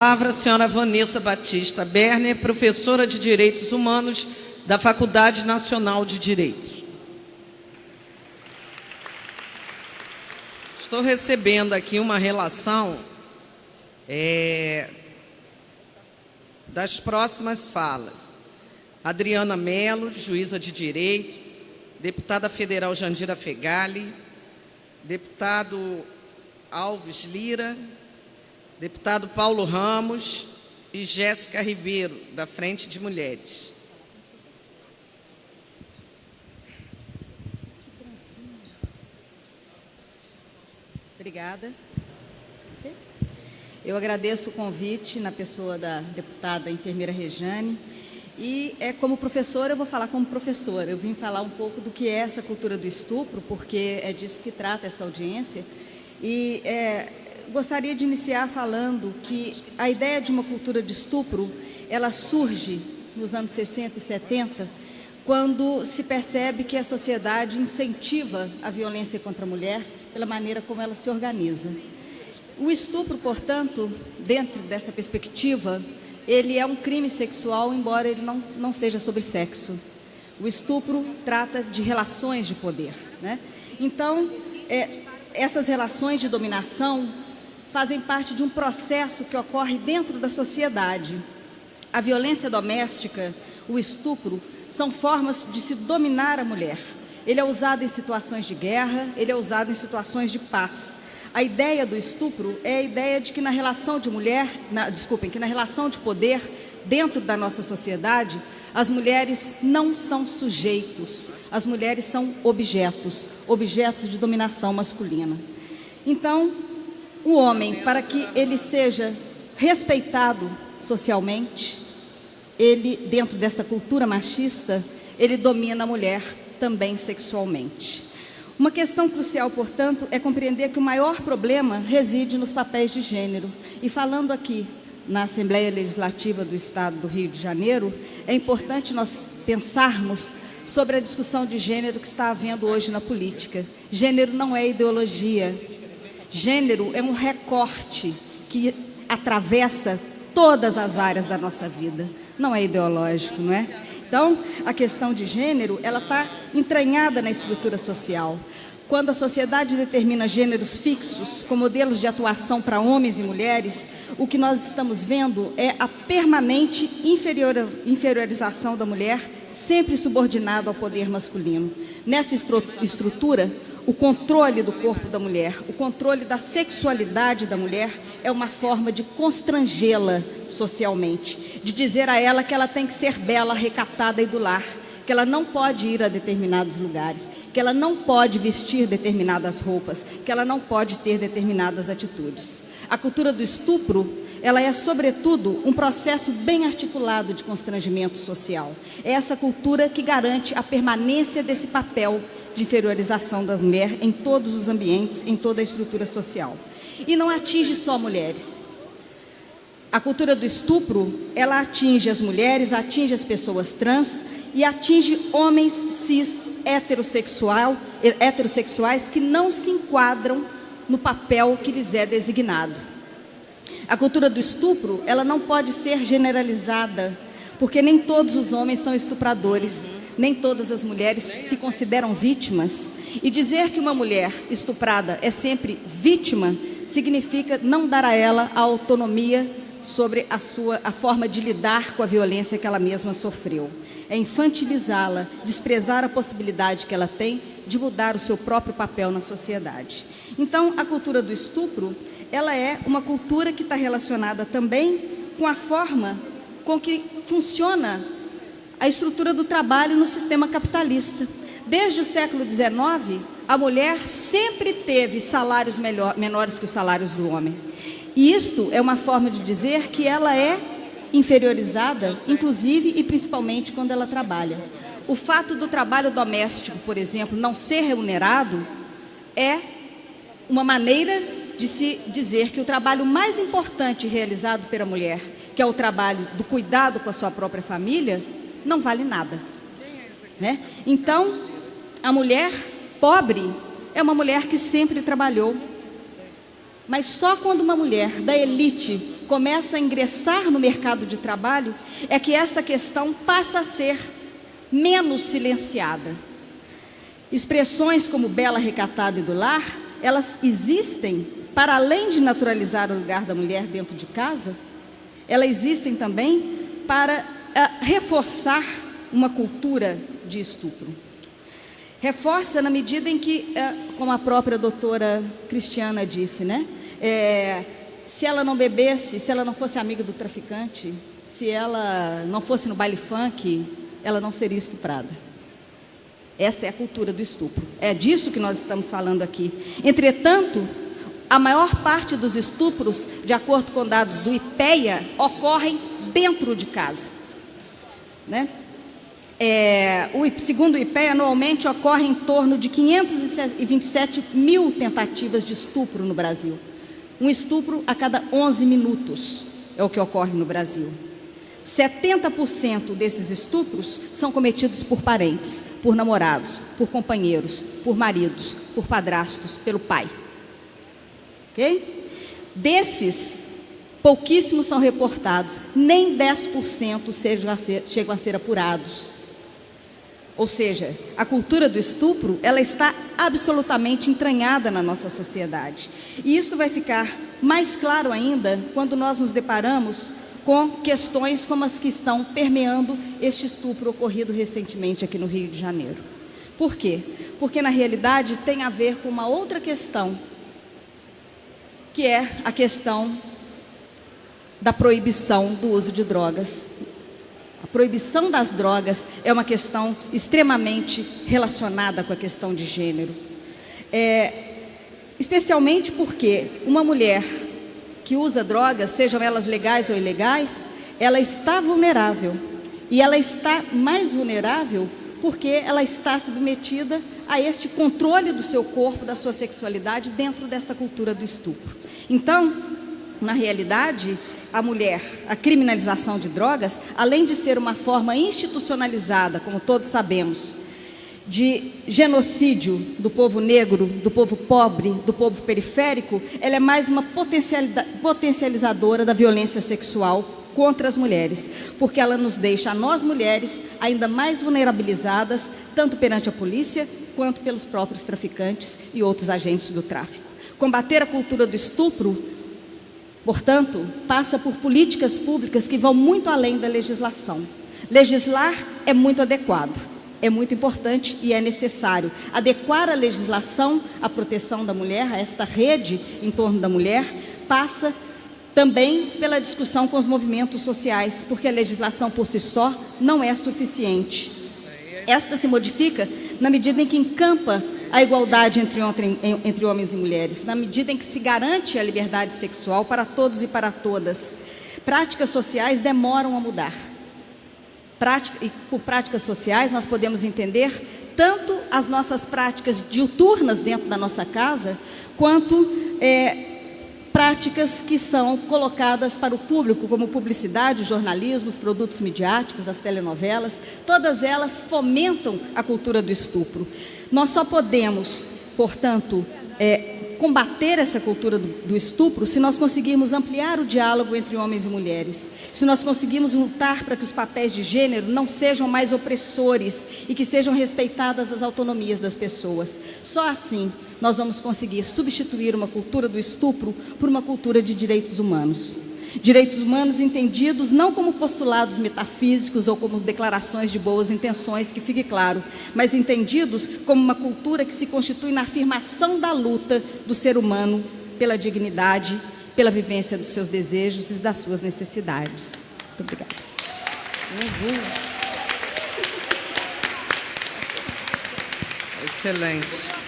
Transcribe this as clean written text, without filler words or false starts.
Palavra a senhora Vanessa Batista Berner, professora de Direitos Humanos da Faculdade Nacional de Direito. Estou recebendo aqui uma relação das próximas falas. Adriana Mello, juíza de Direito, deputada federal Jandira Fegali, deputado Alves Lira, deputado Paulo Ramos e Jéssica Ribeiro, da Frente de Mulheres. Obrigada. Eu agradeço o convite na pessoa da deputada enfermeira Rejane. E, como professora, eu vou falar como professora. Eu vim falar um pouco do que é essa cultura do estupro, porque é disso que trata esta audiência. E gostaria de iniciar falando que a ideia de uma cultura de estupro, ela surge nos anos 60 e 70, quando se percebe que a sociedade incentiva a violência contra a mulher pela maneira como ela se organiza. O estupro, portanto, dentro dessa perspectiva, ele é um crime sexual, embora ele não seja sobre sexo. O estupro trata de relações de poder, né? Então, essas relações de dominação fazem parte de um processo que ocorre dentro da sociedade. A violência doméstica, o estupro, são formas de se dominar a mulher. Ele é usado em situações de guerra, ele é usado em situações de paz. A ideia do estupro é a ideia de que na relação de que na relação de poder dentro da nossa sociedade, as mulheres não são sujeitos, as mulheres são objetos de dominação masculina. Então, o homem, para que ele seja respeitado socialmente, ele, dentro desta cultura machista, ele domina a mulher também sexualmente. Uma questão crucial, portanto, é compreender que o maior problema reside nos papéis de gênero. E falando aqui na Assembleia Legislativa do Estado do Rio de Janeiro, é importante nós pensarmos sobre a discussão de gênero que está havendo hoje na política. Gênero não é ideologia. Gênero é um recorte que atravessa todas as áreas da nossa vida. Não é ideológico, não é? Então, a questão de gênero, ela está entranhada na estrutura social. Quando a sociedade determina gêneros fixos, com modelos de atuação para homens e mulheres, o que nós estamos vendo é a permanente inferiorização da mulher, sempre subordinada ao poder masculino. Nessa estrutura, o controle do corpo da mulher, o controle da sexualidade da mulher é uma forma de constrangê-la socialmente, de dizer a ela que ela tem que ser bela, recatada e do lar, que ela não pode ir a determinados lugares, que ela não pode vestir determinadas roupas, que ela não pode ter determinadas atitudes. A cultura do estupro, ela é, sobretudo, um processo bem articulado de constrangimento social. É essa cultura que garante a permanência desse papel de inferiorização da mulher em todos os ambientes, em toda a estrutura social. E não atinge só mulheres. A cultura do estupro, ela atinge as mulheres, atinge as pessoas trans e atinge homens cis heterossexuais que não se enquadram no papel que lhes é designado. A cultura do estupro, ela não pode ser generalizada, porque nem todos os homens são estupradores, nem todas as mulheres se consideram vítimas. E dizer que uma mulher estuprada é sempre vítima significa não dar a ela a autonomia sobre a forma de lidar com a violência que ela mesma sofreu. É infantilizá-la, desprezar a possibilidade que ela tem de mudar o seu próprio papel na sociedade. Então, a cultura do estupro, ela é uma cultura que está relacionada também com a forma com que funciona a estrutura do trabalho no sistema capitalista. Desde o século XIX, a mulher sempre teve salários menores que os salários do homem. E isto é uma forma de dizer que ela é inferiorizada, inclusive e principalmente quando ela trabalha. O fato do trabalho doméstico, por exemplo, não ser remunerado é uma maneira de se dizer que o trabalho mais importante realizado pela mulher, que é o trabalho do cuidado com a sua própria família, não vale nada, né? Então, a mulher pobre é uma mulher que sempre trabalhou. Mas só quando uma mulher da elite começa a ingressar no mercado de trabalho, é que esta questão passa a ser menos silenciada. Expressões como bela, recatada e do lar, elas existem para além de naturalizar o lugar da mulher dentro de casa, elas existem também para reforçar uma cultura de estupro. Reforça na medida em que, como a própria doutora Cristiana disse, né? Se ela não bebesse, se ela não fosse amiga do traficante, se ela não fosse no baile funk, ela não seria estuprada. Essa é a cultura do estupro. É disso que nós estamos falando aqui. Entretanto, a maior parte dos estupros, de acordo com dados do IPEA, ocorrem dentro de casa, né? Segundo o IPEA, anualmente ocorre em torno de 527 mil tentativas de estupro no Brasil. Um estupro a cada 11 minutos é o que ocorre no Brasil. 70% desses estupros são cometidos por parentes, por namorados, por companheiros, por maridos, por padrastos, pelo pai. Ok? Desses, pouquíssimos são reportados, nem 10% chegam a ser apurados. Ou seja, a cultura do estupro, ela está absolutamente entranhada na nossa sociedade. E isso vai ficar mais claro ainda quando nós nos deparamos com questões como as que estão permeando este estupro ocorrido recentemente aqui no Rio de Janeiro. Por quê? Porque, na realidade, tem a ver com uma outra questão, que é a questão da proibição do uso de drogas. A proibição das drogas é uma questão extremamente relacionada com a questão de gênero. Especialmente porque uma mulher que usa drogas, sejam elas legais ou ilegais, ela está vulnerável. E ela está mais vulnerável porque ela está submetida a este controle do seu corpo, da sua sexualidade, dentro desta cultura do estupro. Então, na realidade, a mulher, a criminalização de drogas, além de ser uma forma institucionalizada, como todos sabemos, de genocídio do povo negro, do povo pobre, do povo periférico, ela é mais uma potencializadora da violência sexual contra as mulheres, porque ela nos deixa, a nós mulheres, ainda mais vulnerabilizadas, tanto perante a polícia, quanto pelos próprios traficantes e outros agentes do tráfico. Combater a cultura do estupro, portanto, passa por políticas públicas que vão muito além da legislação. Legislar é muito adequado, é muito importante e é necessário. Adequar a legislação à proteção da mulher, a esta rede em torno da mulher, passa também pela discussão com os movimentos sociais, porque a legislação por si só não é suficiente. Esta se modifica na medida em que encampa a igualdade entre homens e mulheres, na medida em que se garante a liberdade sexual para todos e para todas. Práticas sociais demoram a mudar. E por práticas sociais nós podemos entender tanto as nossas práticas diuturnas dentro da nossa casa, quanto práticas que são colocadas para o público, como publicidade, jornalismo, os produtos midiáticos, as telenovelas. Todas elas fomentam a cultura do estupro. Nós só podemos, portanto, combater essa cultura do estupro se nós conseguirmos ampliar o diálogo entre homens e mulheres, se nós conseguirmos lutar para que os papéis de gênero não sejam mais opressores e que sejam respeitadas as autonomias das pessoas. Só assim nós vamos conseguir substituir uma cultura do estupro por uma cultura de direitos humanos. Direitos humanos entendidos não como postulados metafísicos ou como declarações de boas intenções, que fique claro, mas entendidos como uma cultura que se constitui na afirmação da luta do ser humano pela dignidade, pela vivência dos seus desejos e das suas necessidades. Muito obrigada. Excelente.